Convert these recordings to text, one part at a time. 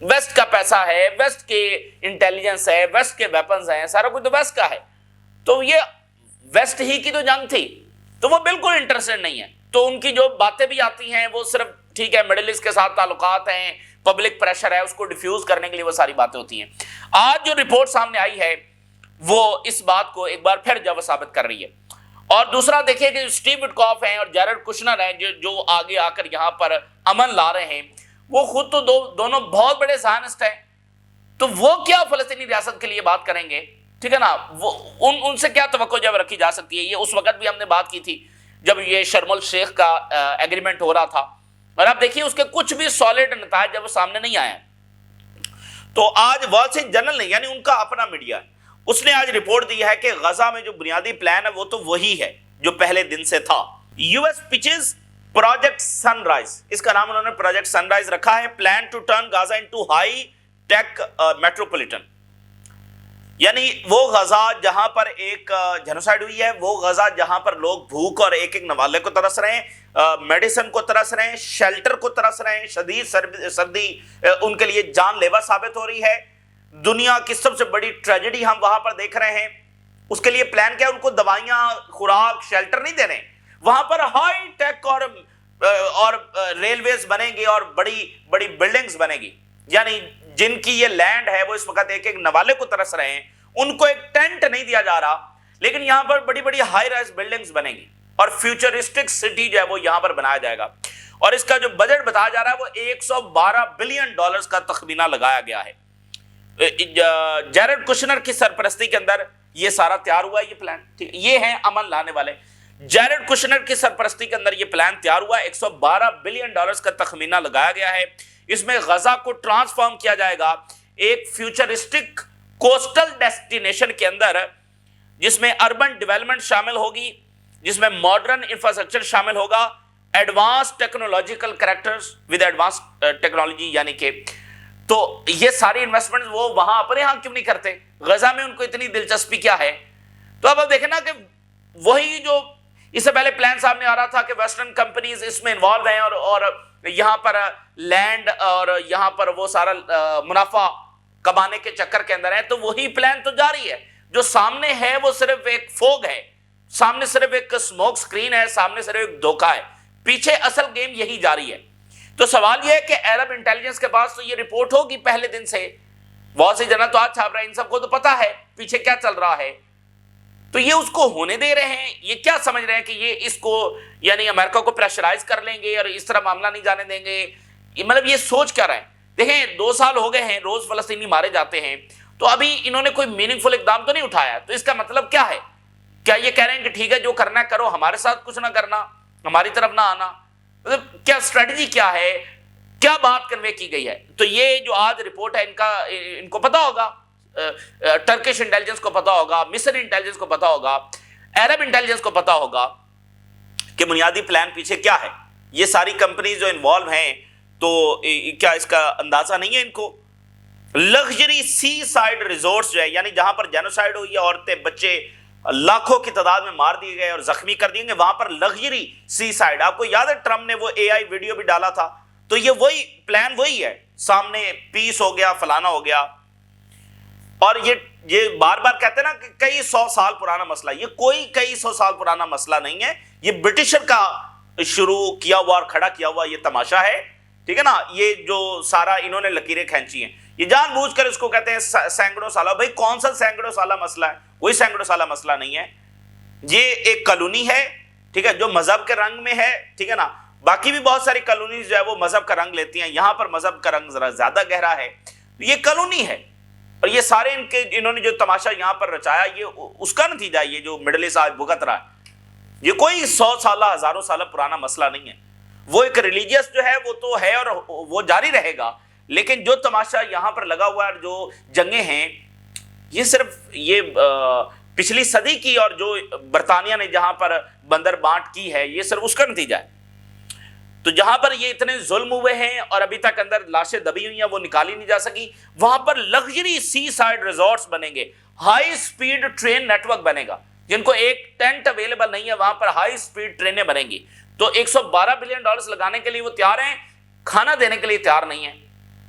Waste کا پیسہ ہے، ویسٹ کے انٹیلیجنس ہے، ویسٹ کے ویپنز ہیں، سارا کچھ تو ویسٹ کا ہے. تو یہ ویسٹ ہی کی تو جنگ تھی، تو وہ بالکل انٹرسٹڈ نہیں ہے. تو ان کی جو باتیں بھی آتی ہیں وہ صرف ٹھیک ہے مڈل ایسٹ کے ساتھ تعلقات ہیں، پبلک پریشر ہے، اس کو ڈیفیوز کرنے کے لیے وہ ساری باتیں ہوتی ہیں. آج جو رپورٹ سامنے آئی ہے وہ اس بات کو ایک بار پھر جب ثابت کر رہی ہے. اور دوسرا دیکھیں کہ اسٹیو وٹکاف ہیں اور جیرڈ کشنر ہیں جو آگے آ کر یہاں پر امن لا رہے ہیں، وہ خود تو دونوں بہت بڑے زائنسٹ ہیں. تو وہ کیا فلسطینی ریاست کے لیے بات کریں گے؟ ٹھیک ہے نا، وہ ان سے کیا توقع جب رکھی جا سکتی ہے؟ یہ اس وقت بھی ہم نے بات کی تھی جب یہ شرم الشیخ کا ایگریمنٹ ہو رہا تھا، اور آپ دیکھیے اس کے کچھ بھی سالڈ نتائج جب وہ سامنے نہیں آئے. تو آج وال اسٹریٹ جرنل نے، یعنی ان کا اپنا میڈیا، اس نے آج رپورٹ دی ہے کہ غزہ میں جو بنیادی پلان ہے وہ تو وہی ہے جو پہلے دن سے تھا. U S pitches project sunrise, اس کا نام انہوں نے پروجیکٹ سن رائز رکھا ہے. Plan to turn Gaza into high tech metropolitan, یعنی وہ غزہ جہاں پر ایک جنوسائیڈ ہوئی ہے، وہ غزہ جہاں پر لوگ بھوک اور ایک ایک نوالے کو ترس رہے ہیں، میڈیسن کو ترس رہے ہیں، شیلٹر کو ترس رہے ہیں، شدید سردی ان کے لیے جان لیوا ثابت ہو رہی ہے. دنیا کی سب سے بڑی ٹریجڈی ہم وہاں پر دیکھ رہے ہیں. اس کے لیے پلان کیا؟ ان کو دوائیاں، خوراک، شیلٹر نہیں دینے. وہاں پر ہائی ٹیک اور ریلویز بنیں گی اور بڑی بڑی بلڈنگز بنے گی. یعنی جن کی یہ لینڈ ہے وہ اس وقت ایک ایک نوالے کو ترس رہے ہیں، ان کو ایک ٹینٹ نہیں دیا جا رہا، لیکن یہاں پر بڑی بڑی ہائی رائز بلڈنگز بنے گی اور فیوچرسٹک سٹی جو ہے وہ یہاں پر بنایا جائے گا. اور اس کا جو بجٹ بتایا جا رہا ہے وہ $112 بلین کا تخمینہ لگایا گیا ہے. جیرڈ کشنر کی سرپرستی کے اندر یہ سارا تیار ہوا ہے یہ پلان. یہ ہیں امن لانے والے. جیرڈ کشنر کی سرپرستی کے اندر یہ پلان تیار ہوا ہے. $112 بلین کا تخمینہ لگایا گیا ہے. اس میں غزہ کو ٹرانسفارم کیا جائے گا ایک فیوچرسٹک کوسٹل ڈیسٹینیشن کے اندر، جس میں اربن ڈیولپمنٹ شامل ہوگی، جس میں ماڈرن انفراسٹرکچر شامل ہوگا، advance technological characters with advance technology. یعنی کہ تو یہ ساری انویسٹمنٹ وہ وہاں اپنے ہاں کیوں نہیں کرتے؟ غزہ میں ان کو اتنی دلچسپی کیا ہے؟ تو اب دیکھیں نا کہ وہی جو اس سے پہلے پلان سامنے آ رہا تھا کہ ویسٹرن کمپنیز اس میں انوالو ہیں اور یہاں پر لینڈ اور یہاں پر وہ سارا منافع کمانے کے چکر کے اندر ہیں. تو وہی پلان تو جاری ہے. جو سامنے ہے وہ صرف ایک فوگ ہے، سامنے صرف ایک سموک سکرین ہے، سامنے صرف ایک دھوکہ ہے، پیچھے اصل گیم یہی جاری ہے. تو سوال یہ ہے کہ عرب انٹیلیجنس کے پاس تو یہ رپورٹ ہوگی پہلے دن سے، وال اسٹریٹ جرنل تو آج چھاپ رہا ہے، ان سب کو تو پتا ہے پیچھے کیا چل رہا ہے. تو یہ اس کو ہونے دے رہے ہیں. یہ کیا سمجھ رہے ہیں کہ یہ اس کو یعنی امریکہ کو پریشرائز کر لیں گے اور اس طرح معاملہ نہیں جانے دیں گے؟ مطلب یہ سوچ کیا رہے ہیں؟ دیکھیں 2 سال ہو گئے ہیں، روز فلسطینی مارے جاتے ہیں، تو ابھی انہوں نے کوئی میننگ فل اقدام تو نہیں اٹھایا. تو اس کا مطلب کیا ہے؟ کیا یہ کہہ رہے ہیں کہ ٹھیک ہے جو کرنا ہے کرو، ہمارے ساتھ کچھ نہ کرنا، ہماری طرف نہ آنا؟ مطلب کیا اسٹریٹجی کیا ہے؟ کیا بات کنوے کی گئی ہے؟ تو یہ جو آج رپورٹ ہے ان کو پتا ہوگا، ٹرکش انٹیلیجنس کو پتا ہوگا، مصر انٹیلیجنس کو پتا ہوگا، عرب انٹیلیجنس کو پتا ہوگا کہ بنیادی پلان پیچھے کیا ہے. یہ ساری کمپنیز جو انوالو ہیں تو کیا اس کا اندازہ نہیں ہے ان کو؟ لگژری سی سائیڈ ریزورٹس جو ہے، یعنی جہاں پر جینوسائیڈ ہوئی ہے، عورتیں بچے لاکھوں کی تعداد میں مار دیے گئے اور زخمی کر دیے گئے، وہاں پر لگژری سی سائیڈ. آپ کو یاد ہے ٹرمپ نے وہ AI ویڈیو بھی ڈالا تھا. تو یہ وہی پلان وہی ہے، سامنے پیس ہو گیا، فلانا ہو گیا. اور یہ بار بار کہتے ہیں نا کہ کئی 100 سال پرانا مسئلہ. یہ کوئی کئی 100 سال پرانا مسئلہ نہیں ہے، یہ برٹشر کا شروع کیا ہوا اور کھڑا کیا ہوا یہ تماشا ہے. ٹھیک ہے نا؟ یہ جو سارا انہوں نے لکیریں کھینچی ہیں، یہ جان بوجھ کر اس کو کہتے ہیں سینکڑوں سالہ. بھائی کون سا سینکڑوں سالہ مسئلہ ہے؟ کوئی سینکڑوں سالہ مسئلہ نہیں ہے. یہ ایک کالونی ہے، ٹھیک ہے، جو مذہب کے رنگ میں ہے. ٹھیک ہے نا؟ باقی بھی بہت ساری کالونیز جو ہے وہ مذہب کا رنگ لیتی ہیں، یہاں پر مذہب کا رنگ ذرا زیادہ گہرا ہے. یہ کالونی ہے اور یہ سارے انہوں نے جو تماشا یہاں پر رچایا، یہ اس کا نتیجہ یہ جو مڈل ایسٹ آج بھگت رہا ہے. یہ کوئی 100 سالہ 1000 سالہ پرانا مسئلہ نہیں ہے. وہ ایک ریلیجیس جو ہے وہ تو ہے اور وہ جاری رہے گا، لیکن جو تماشا یہاں پر لگا ہوا ہے، جو جنگیں ہیں، یہ صرف یہ پچھلی صدی کی اور جو برطانیہ نے جہاں پر بندر بانٹ کی ہے، یہ صرف اس کا نتیجہ ہے. تو جہاں پر یہ اتنے ظلم ہوئے ہیں اور ابھی تک اندر لاشیں دبی ہوئی ہیں، وہ نکالی نہیں جا سکی، وہاں پر لگژری سی سائیڈ ریزورٹس بنیں گے، high speed train network بنے گا. جن کو ایک ٹینٹ اویلیبل نہیں ہے وہاں پر ہائی سپیڈ ٹرینیں بنیں گی. تو $112 بلین لگانے کے لیے وہ تیار ہیں، کھانا دینے کے لیے تیار نہیں ہیں.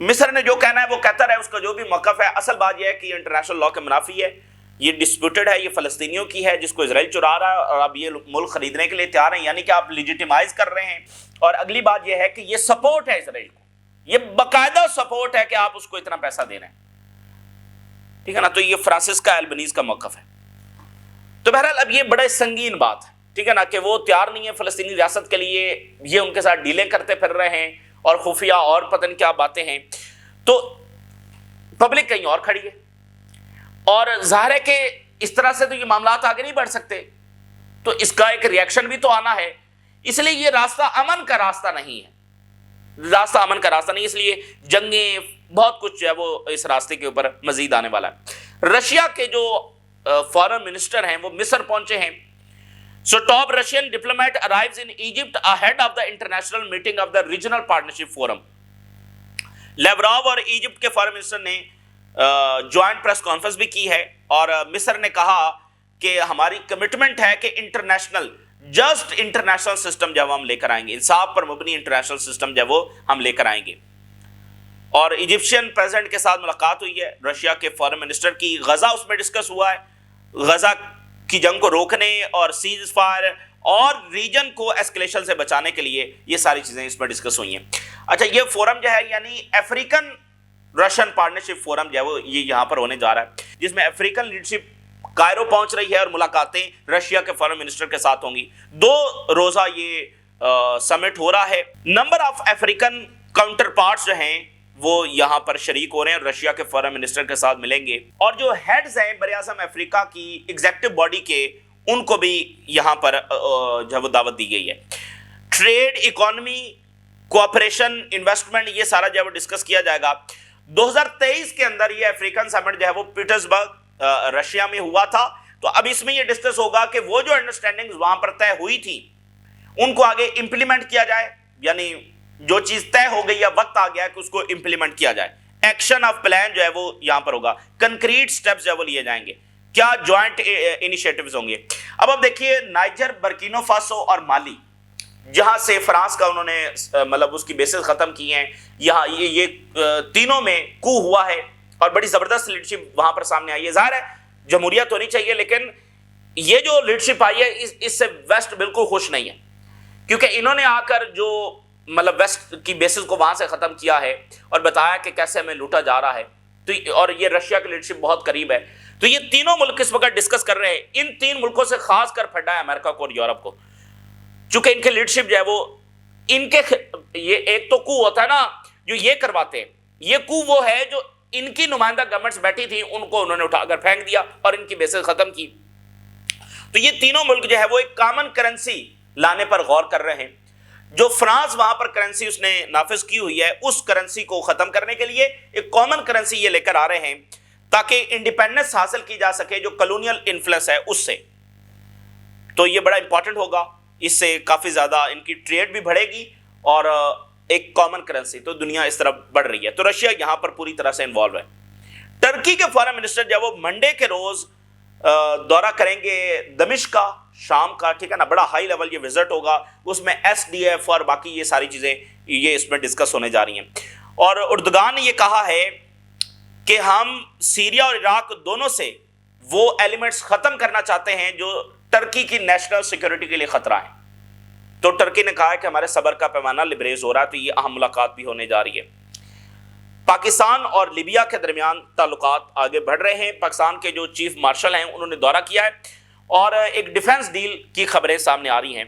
مصر نے جو کہنا ہے وہ کہتا رہے، اس کا جو بھی موقف ہے، اصل بات یہ ہے کہ یہ انٹرنیشنل لا کے منافی ہے، یہ ڈسپیوٹڈ ہے، یہ فلسطینیوں کی ہے جس کو اسرائیل چرا رہا ہے، اور اب یہ ملک خریدنے کے لیے تیار ہیں، یعنی کہ آپ لیجیٹیمائز کر رہے ہیں۔ اور اگلی بات یہ ہے کہ یہ سپورٹ ہے اسرائیل کو، یہ باقاعدہ سپورٹ ہے کہ آپ اس کو اتنا پیسہ دے رہے ہیں، ٹھیک ہے نا۔ تو یہ فرانسسکا البنیز کا موقف ہے۔ تو بہرحال اب یہ بڑا سنگین بات ہے، ٹھیک ہے نا، کہ وہ تیار نہیں ہے فلسطینی ریاست کے لیے، یہ ان کے ساتھ ڈیلیں کرتے پھر رہے ہیں اور خفیہ اور پتہ نہیں کیا باتیں ہیں، تو پبلک کہیں اور کھڑی ہے، اور ظاہر ہے کہ اس طرح سے تو یہ معاملات آگے نہیں بڑھ سکتے، تو اس کا ایک ریاکشن بھی تو آنا ہے، اس لیے یہ راستہ امن کا راستہ نہیں ہے، راستہ امن کا راستہ نہیں، اس لیے جنگیں بہت کچھ جو ہے وہ اس راستے کے اوپر مزید آنے والا ہے۔ رشیا کے جو فارن منسٹر ہیں وہ مصر پہنچے ہیں۔ So top Russian diplomat arrives in Egypt ahead of the international meeting of the Regional Partnership Forum. لیوراو اور ایجپٹ کے فارن منسٹر نے جوائنٹ پریس کانفرنس بھی کی ہے، اور مصر نے کہا کہ ہماری کمٹمنٹ ہے کہ جسٹ انٹرنیشنل سسٹم جب ہم لے کر آئیں گے، انصاف پر مبنی انٹرنیشنل سسٹم جب وہ ہم لے کر آئیں گے۔ اور ایجپشین پریزیڈنٹ کے ساتھ ملاقات ہوئی ہے رشیا کے فارن منسٹر کی، غزہ اس میں ڈسکس ہوا ہے، غزہ کی جنگ کو روکنے اور سیز فائر اور ریجن کو ایسکلیشن سے بچانے کے لیے یہ ساری چیزیں اس میں ڈسکس ہوئی ہیں۔ اچھا، یہ فورم جو ہے یعنی افریقن رشین پارٹنرشپ فورم جو ہے وہ یہ یہاں پر ہونے جا رہا ہے، جس میں افریقن لیڈرشپ کائرو پہنچ رہی ہے اور ملاقاتیں رشیا کے فارن منسٹر کے ساتھ ہوں گی۔ 2 روزہ یہ سمٹ ہو رہا ہے۔ Number of African counter parts جو ہیں وہ یہاں پر شریک ہو رہے ہیں، رشیا کے فارن منسٹر کے ساتھ ملیں گے، اور جو ہیڈز ہیں براعظم افریقہ کی ایگزیکٹو باڈی کے، ان کو بھی یہاں پر جو ہے وہ دعوت دی گئی ہے۔ ٹریڈ، اکانومی، کوآپریشن، انویسٹمنٹ، یہ سارا جو ہے وہ ڈسکس کیا جائے گا۔ 2023 کے اندر یہ افریقن سمٹ جو ہے وہ پیٹرزبرگ رشیا میں ہوا تھا، تو اب اس میں یہ ڈسکس ہوگا کہ وہ جو انڈرسٹینڈنگز وہاں پر طے ہوئی تھی ان کو آگے امپلیمنٹ کیا جائے، یعنی جو چیز طے ہو گئی ہے، وقت آ گیا ہے کہ اس کو امپلیمنٹ کیا جائے۔ ایکشن آف پلان جو ہے وہ یہاں پر ہوگا، کنکریٹ سٹیپس جو ہے وہ لیے جائیں گے، کیا جوائنٹ انیشیٹیوز ہوں گے۔ اب دیکھیے نائجر، برکینو فاسو اور مالی، جہاں سے فرانس کا انہوں نے مطلب اس کی بیسز ختم کی ہیں، یہاں یہ تینوں میں کو ہوا ہے اور بڑی زبردست لیڈرشپ وہاں پر سامنے آئی ہے۔ ظاہر ہے جمہوریت ہونی چاہیے، لیکن یہ جو لیڈرشپ آئی ہے اس سے ویسٹ بالکل خوش نہیں ہے، کیونکہ انہوں نے آ کر جو مطلب ویسٹ کی بیسز کو وہاں سے ختم کیا ہے اور بتایا کہ کیسے ہمیں لوٹا جا رہا ہے، تو اور یہ رشیا کی لیڈرشپ بہت قریب ہے، تو یہ تینوں ملک اس وقت ڈسکس کر رہے ہیں۔ ان 3 ملکوں سے خاص کر پھٹا ہے امریکہ کو اور یورپ کو، چونکہ ان کے لیڈرشپ جو ہے وہ ان کے یہ ایک تو کو ہوتا ہے نا جو یہ کرواتے ہیں، یہ کو وہ ہے جو ان کی نمائندہ گورنمنٹس بیٹھی تھی ان کو انہوں نے اٹھا کر پھینک دیا اور ان کی بیسز ختم کی۔ تو یہ تینوں ملک جو ہے وہ ایک کامن کرنسی لانے پر غور کر رہے ہیں۔ جو فرانس وہاں پر کرنسی اس نے نافذ کی ہوئی ہے، اس کرنسی کو ختم کرنے کے لیے ایک کامن کرنسی یہ لے کر آ رہے ہیں تاکہ انڈیپینڈنس حاصل کی جا سکے جو کلونیل انفلوئنس ہے اس سے۔ تو یہ بڑا امپورٹنٹ ہوگا، اس سے کافی زیادہ ان کی ٹریڈ بھی بڑھے گی اور ایک کامن کرنسی، تو دنیا اس طرح بڑھ رہی ہے۔ تو رشیا یہاں پر پوری طرح سے انوالو ہے۔ ٹرکی کے فارن منسٹر جو ہے وہ منڈے کے روز دورہ کریں گے دمشق کا، شام کا، ٹھیک ہے نا، بڑا ہائی لیول یہ وزٹ ہوگا، اس میں ایس ڈی ایف اور باقی یہ ساری چیزیں یہ اس میں ڈسکس ہونے جا رہی ہیں۔ اور اردگان نے یہ کہا ہے کہ ہم سیریا اور عراق دونوں سے وہ ایلیمنٹس ختم کرنا چاہتے ہیں جو ٹرکی کی نیشنل سیکیورٹی کے لیے خطرہ ہیں۔ تو ٹرکی نے کہا ہے کہ ہمارے صبر کا پیمانہ لبریز ہو رہا ہے، تو یہ اہم ملاقات بھی ہونے جا رہی ہے۔ پاکستان اور لیبیا کے درمیان تعلقات آگے بڑھ رہے ہیں۔ پاکستان کے جو چیف مارشل ہیں انہوں نے دورہ کیا ہے اور ایک ڈیفنس ڈیل کی خبریں سامنے آ رہی ہیں۔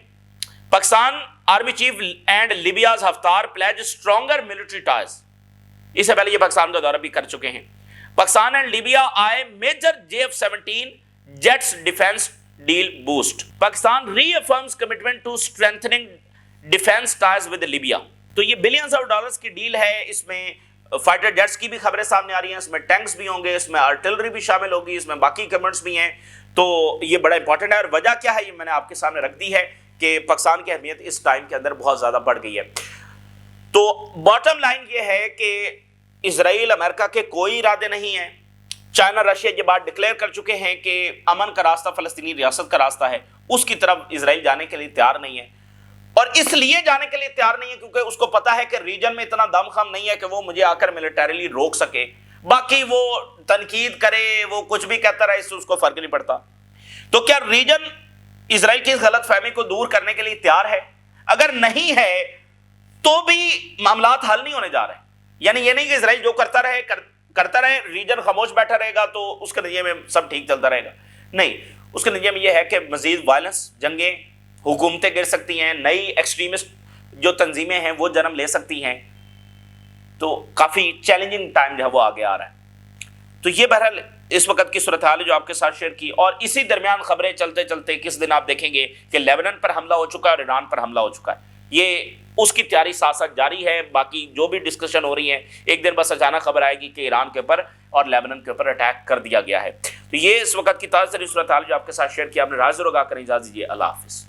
Pakistan army chief and Libya's Haftar pledge stronger military ties, اس سے پہلے یہ پاکستان کا دورہ بھی کر چکے ہیں۔ Pakistan and Libya eye major JF-17 jets defence deal boost. Pakistan reaffirms commitment to strengthening defence ties with Libya. تو یہ بلینز آف ڈالرز کی ڈیل ہے، اس میں فائٹر جیٹس کی بھی خبریں سامنے آ رہی ہیں، اس میں ٹینکس بھی ہوں گے، اس میں آرٹلری بھی شامل ہوگی، اس میں باقی کمنٹس بھی ہیں۔ تو یہ بڑا امپورٹنٹ ہے، اور وجہ کیا ہے یہ میں نے آپ کے سامنے رکھ دی ہے کہ پاکستان کی اہمیت اس ٹائم کے اندر بہت زیادہ بڑھ گئی ہے۔ تو باٹم لائن یہ ہے کہ اسرائیل امریکہ کے کوئی ارادے نہیں ہیں، چائنا رشیا یہ بات ڈکلیئر کر چکے ہیں کہ امن کا راستہ فلسطینی ریاست کا راستہ ہے، اس کی طرف اسرائیل جانے کے لیے تیار نہیں ہے۔ اور اس لیے جانے کے لیے تیار نہیں ہے کیونکہ اس کو پتا ہے کہ ریجن میں اتنا دم خم نہیں ہے کہ وہ مجھے آ کر ملٹریلی روک سکے. باقی وہ تنقید کرے، وہ کچھ بھی کہتا رہے، اس سے اس کو فرق نہیں پڑتا. تو کیا ریجن اسرائیل کی اس غلط فہمی کو دور کرنے کے لیے تیار ہے؟ اگر نہیں ہے تو بھی معاملات حل نہیں ہونے جا رہے. یعنی یہ نہیں کہ اسرائیل جو کرتا رہے ریجن خاموش بیٹھا رہے گا تو اس کے نتیجے میں سب ٹھیک چلتا رہے گا. نہیں، اس کے نتیجے میں یہ ہے کہ مزید وائلنس، جنگیں، حکومتیں گر سکتی ہیں، نئی ایکسٹریمسٹ جو تنظیمیں ہیں وہ جنم لے سکتی ہیں. تو کافی چیلنجنگ ٹائم جو ہے وہ آگے آ رہا ہے. تو یہ بہرحال اس وقت کی صورتحال ہے جو آپ کے ساتھ شیئر کی. اور اسی درمیان خبریں چلتے چلتے کس دن آپ دیکھیں گے کہ لیبنان پر حملہ ہو چکا ہے اور ایران پر حملہ ہو چکا ہے. یہ اس کی تیاری ساتھ ساتھ جاری ہے. باقی جو بھی ڈسکشن ہو رہی ہیں، ایک دن بس اچانک خبر آئے گی کہ ایران کے اوپر اور لیبنان کے اوپر اٹیک کر دیا گیا ہے. تو یہ اس وقت کی تازہ ترین صورتحال جو آپ کے ساتھ شیئر کیا. آپ نے راز روگا کریں، اجازت دیجیے. اللہ حافظ.